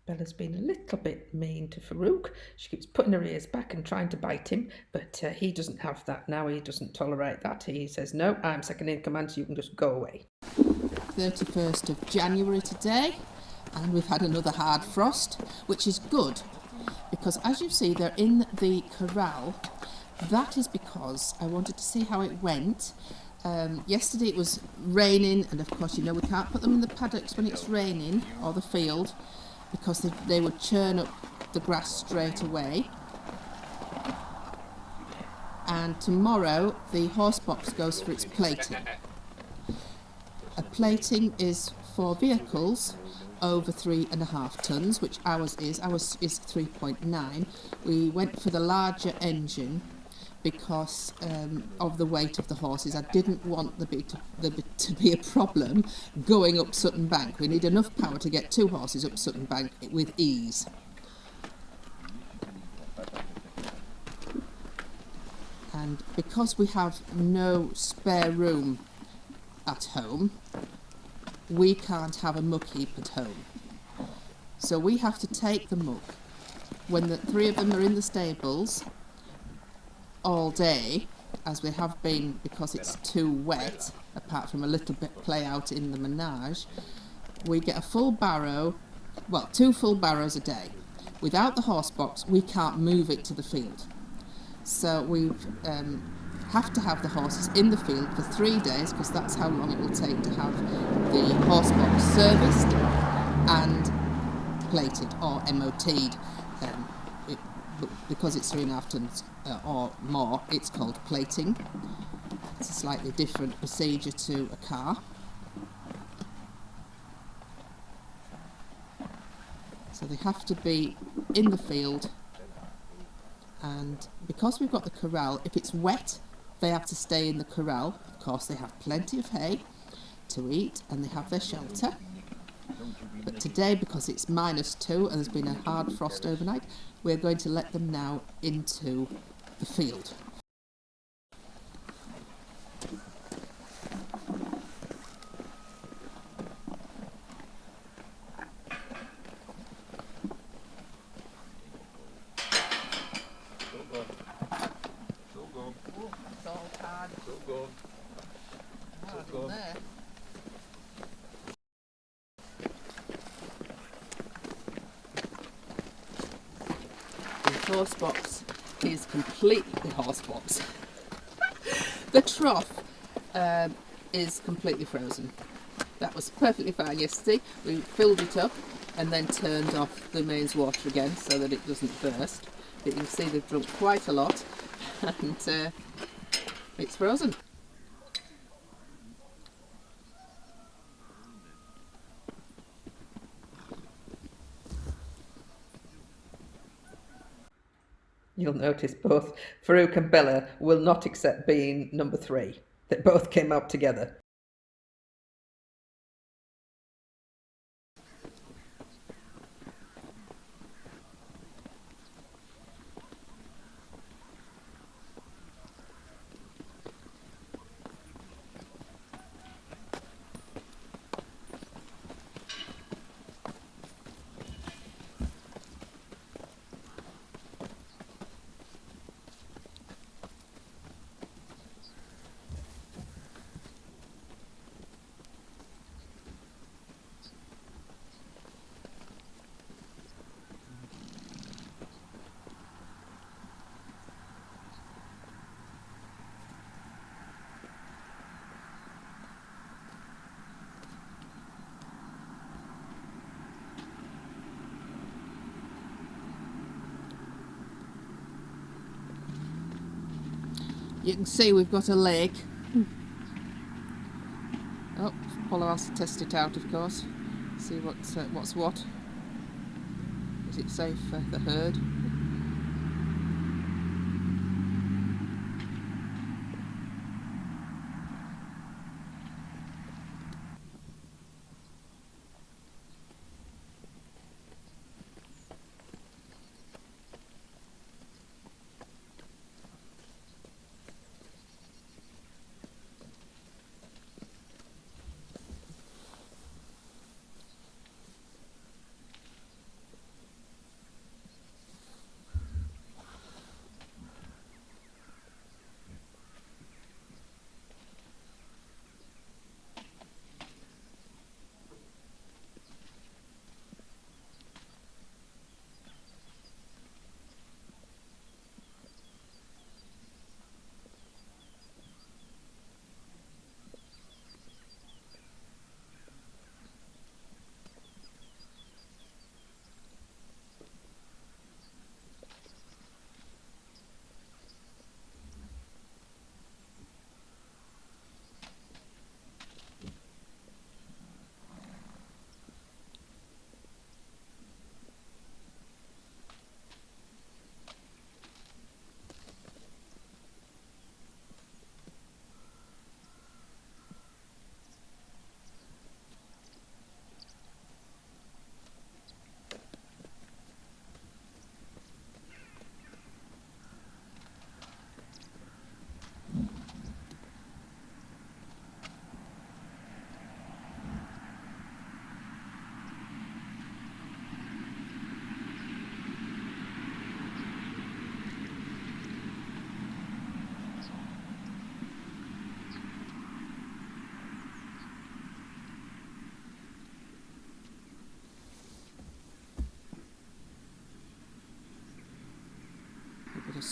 Bella's been a little bit mean to Farouk. She keeps putting her ears back and trying to bite him, but he doesn't have that now. He doesn't tolerate that. He says, no, I'm second in command, so you can just go away. 31st of January today, and we've had another hard frost, which is good, because as you see, they're in the corral. That is because I wanted to see how it went. Yesterday it was raining, and of course, you know, we can't put them in the paddocks when it's raining, or the field, because they would churn up the grass straight away. And tomorrow the Horsebox goes for its plating. A plating is for vehicles over 3.5 tonnes, which ours is. Ours is 3.9. We went for the larger engine because of the weight of the horses. I didn't want to be a problem going up Sutton Bank. We need enough power to get 2 horses up Sutton Bank with ease. And because we have no spare room at home, we can't have a muck heap at home. So we have to take the muck when the 3 of them are in the stables all day, as we have been, because it's too wet, apart from a little bit play out in the menage. We get a full barrow, well, 2 full barrows a day. Without the Horsebox, we can't move it to the field. So we have to have the horses in the field for 3 days, because that's how long it will take to have the Horsebox serviced and plated or MOT'd. Because it's 3.5 tonnes or more, it's called plating. It's a slightly different procedure to a car. So they have to be in the field, and because we've got the corral, if it's wet, they have to stay in the corral. Of course, they have plenty of hay to eat and they have their shelter. But today, because it's -2 and there's been a hard frost overnight, we're going to let them now into the field. The Horsebox is completely Horsebox. The trough is completely frozen. That was perfectly fine yesterday. We filled it up and then turned off the mains water again so that it doesn't burst. But you can see they've drunk quite a lot, and it's frozen. You'll notice both Farouk and Bella will not accept being number 3. They both came up together. You can see we've got a lake. Oh, Paula has to test it out, of course. See what's what. Is it safe for the herd?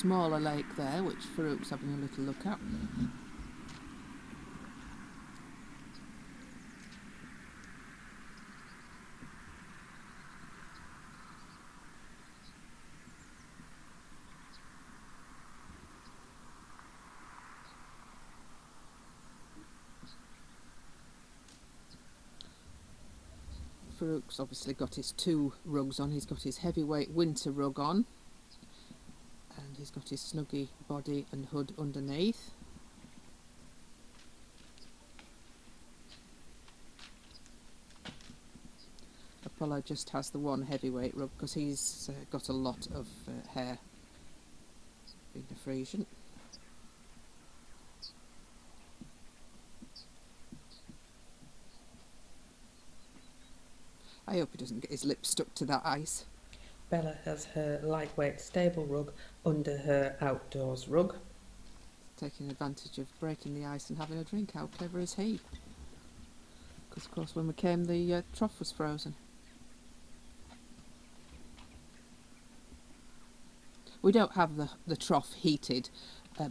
smaller lake there, which Farouk's having a little look at. Farouk's obviously got his 2 rugs on. He's got his heavyweight winter rug on, and he's got his snuggy body and hood underneath. Apollo just has the 1 heavyweight rug because he's got a lot of hair, being a Friesian. I hope he doesn't get his lips stuck to that ice. Bella has her lightweight stable rug under her outdoors rug. Taking advantage of breaking the ice and having a drink. How clever is he? Because of course when we came the trough was frozen. We don't have the trough heated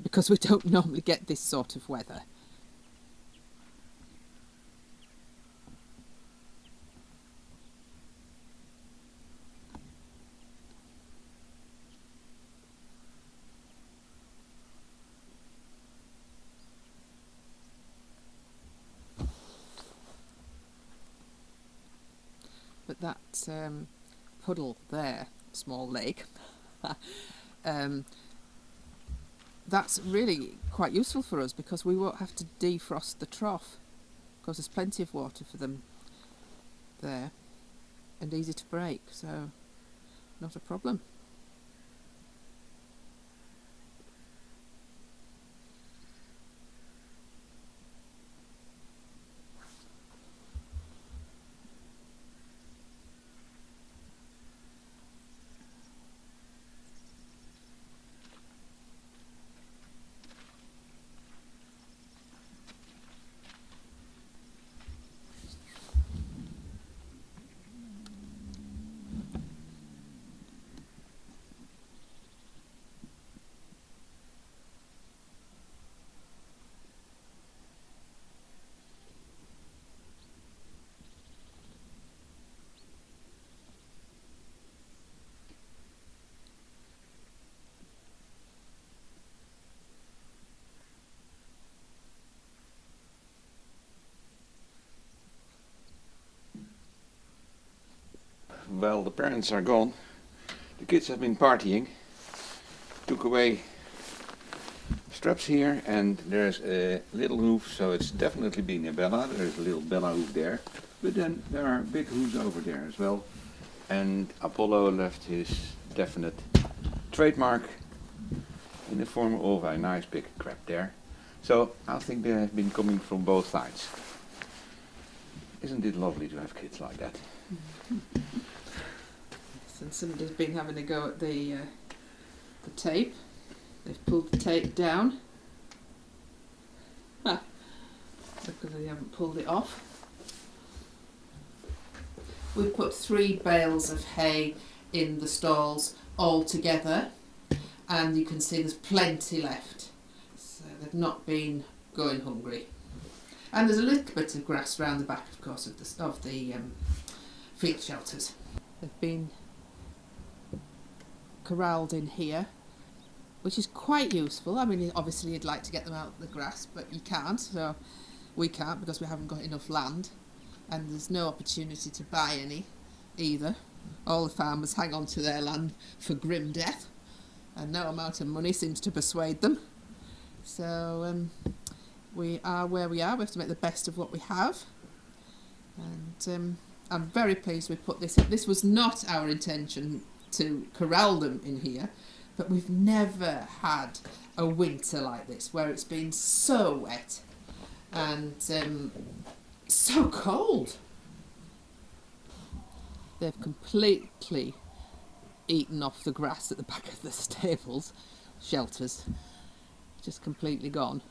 because we don't normally get this sort of weather. But that puddle there, small lake, that's really quite useful for us because we won't have to defrost the trough because there's plenty of water for them there and easy to break, so not a problem. Well, the parents are gone. The kids have been partying. Took away straps here, and there's a little hoof, so it's definitely being a Bella. There's a little Bella hoof there. But then there are big hoofs over there as well. And Apollo left his definite trademark in the form of a nice big crab there. So I think they have been coming from both sides. Isn't it lovely to have kids like that? Yes, and somebody's been having a go at the tape. They've pulled the tape down because they haven't pulled it off. We've put 3 bales of hay in the stalls all together, and you can see there's plenty left, so they've not been going hungry. And there's a little bit of grass round the back, of course, of the feed shelters. They've been corralled in here, which is quite useful. I mean, obviously you'd like to get them out of the grass, but you can't, so we can't because we haven't got enough land, and there's no opportunity to buy any either. All the farmers hang on to their land for grim death, and no amount of money seems to persuade them. So we are where we are. We have to make the best of what we have, and I'm very pleased we put this up. This was not our intention to corral them in here, but we've never had a winter like this where it's been so wet and so cold. They've completely eaten off the grass at the back of the stables, shelters, just completely gone,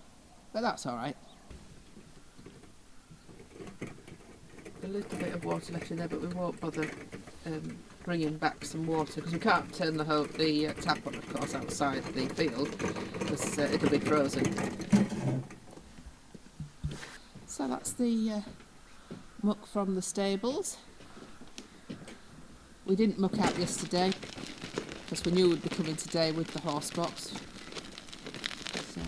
but that's all right. A little bit of water left in there, but we won't bother bringing back some water, because we can't turn the tap on, of course, outside the field, because it'll be frozen. So that's the muck from the stables. We didn't muck out yesterday because we knew we'd be coming today with the Horsebox. So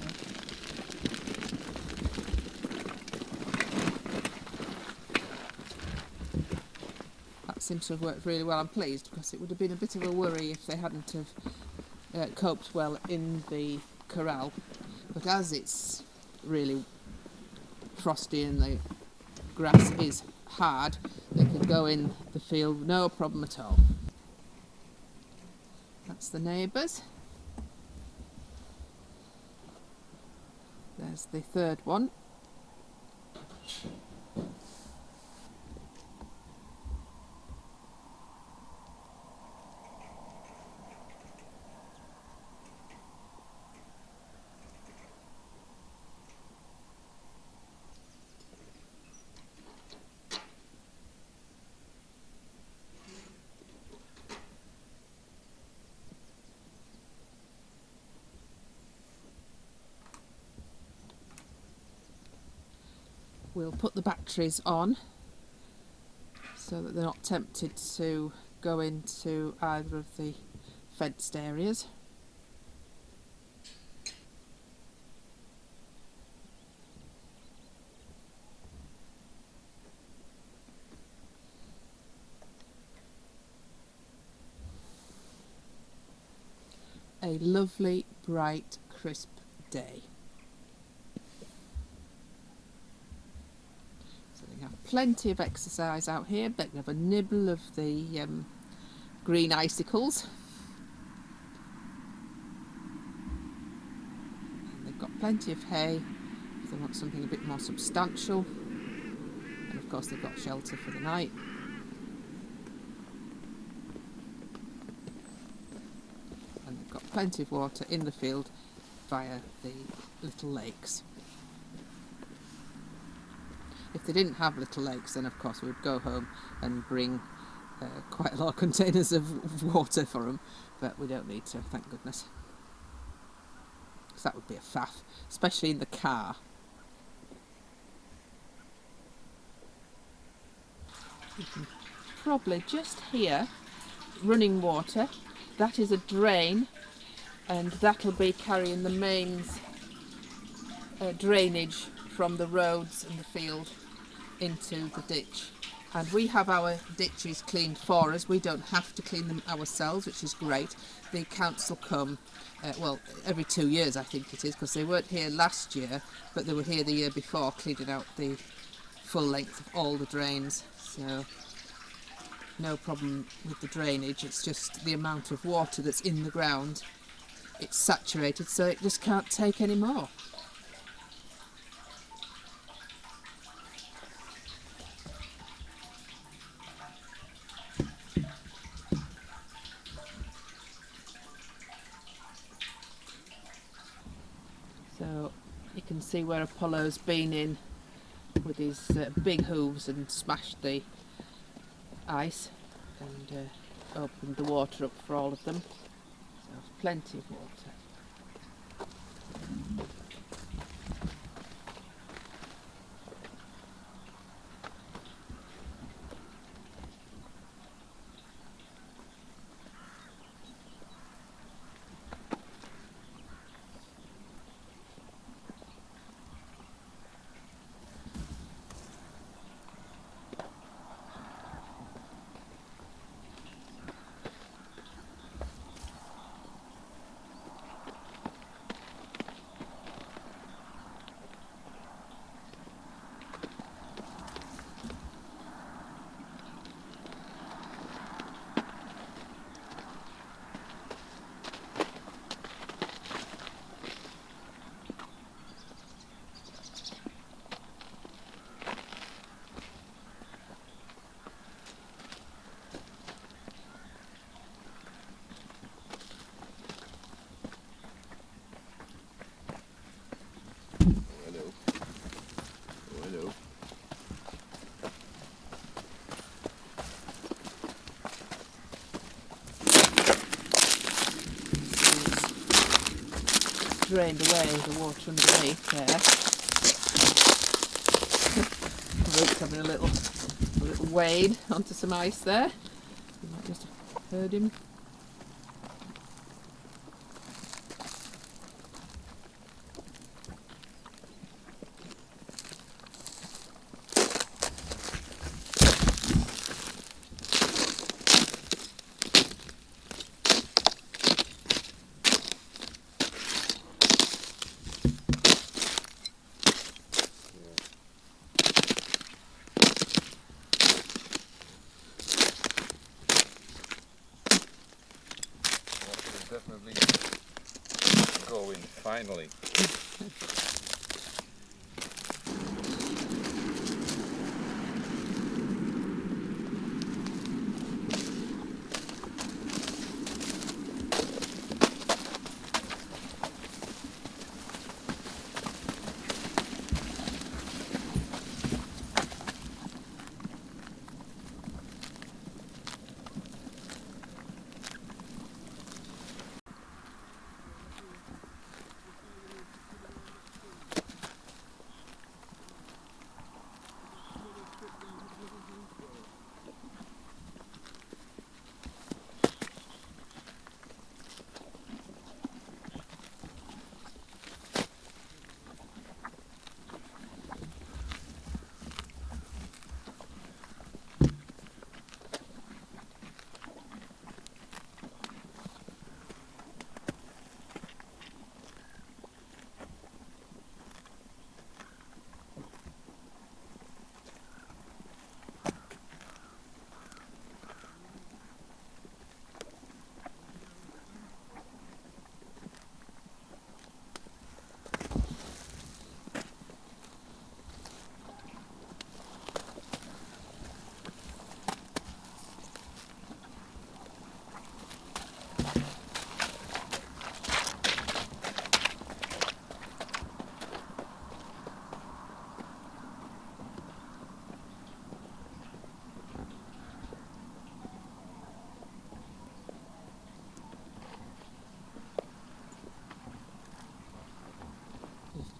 that seems to have worked really well. I'm pleased, because it would have been a bit of a worry if they hadn't have coped well in the corral. But as it's really frosty and the grass is hard, they can go in the field no problem at all. That's the neighbours. There's the third one. We'll put the batteries on so that they're not tempted to go into either of the fenced areas. A lovely, bright, crisp day. Have plenty of exercise out here. They can have a nibble of the green icicles. And they've got plenty of hay if they want something a bit more substantial. And of course they've got shelter for the night. And they've got plenty of water in the field via the little lakes. If they didn't have little lakes, then of course we would go home and bring quite a lot of containers of water for them, but we don't need to, thank goodness, because that would be a faff, especially in the car. You can probably just hear running water. That is a drain, and that'll be carrying the mains drainage from the roads and the field into the ditch. And we have our ditches cleaned for us. We don't have to clean them ourselves, which is great. The council come, well, every 2 years I think it is, because they weren't here last year, but they were here the year before cleaning out the full length of all the drains. So no problem with the drainage, it's just the amount of water that's in the ground. It's saturated, so it just can't take any more. So you can see where Apollo's been in with his big hooves and smashed the ice and opened the water up for all of them. So plenty of water. drained away the water underneath there. Luke's having a little wade onto some ice there. You might just have heard him. Definitely going finally.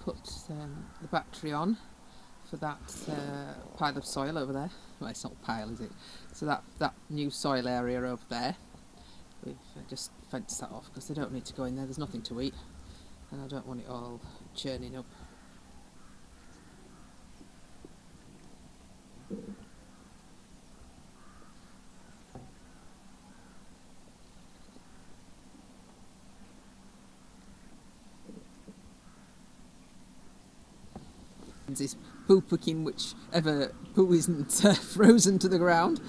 Put the battery on for that pile of soil over there. Well, it's not a pile, is it? So that new soil area over there, we've just fenced that off because they don't need to go in there. There's nothing to eat, and I don't want it all churning up. This poo picking whichever poo isn't frozen to the ground.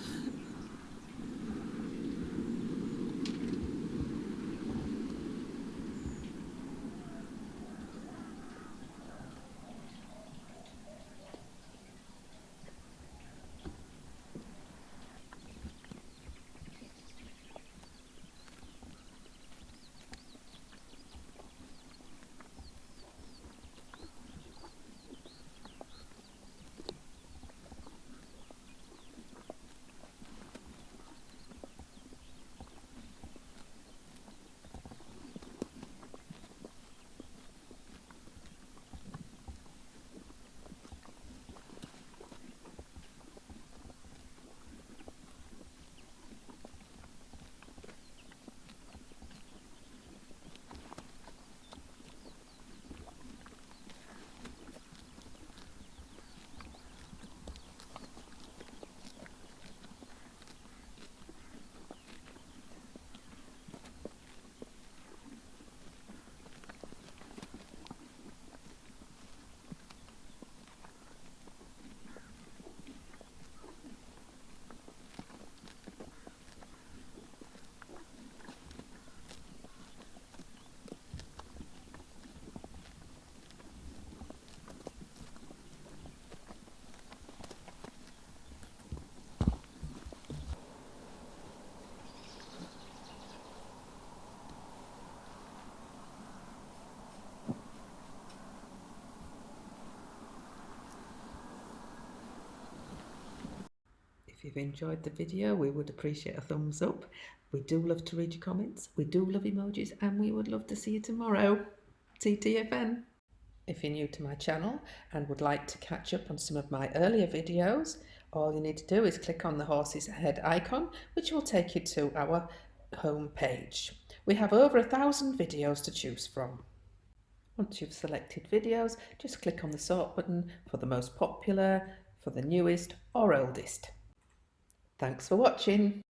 If you've enjoyed the video, we would appreciate a thumbs up. We do love to read your comments, we do love emojis, and we would love to see you tomorrow. TTFN. If you're new to my channel and would like to catch up on some of my earlier videos, all you need to do is click on the horse's head icon, which will take you to our home page. We have over 1,000 videos to choose from. Once you've selected videos, just click on the sort button for the most popular, for the newest or oldest. Thanks for watching.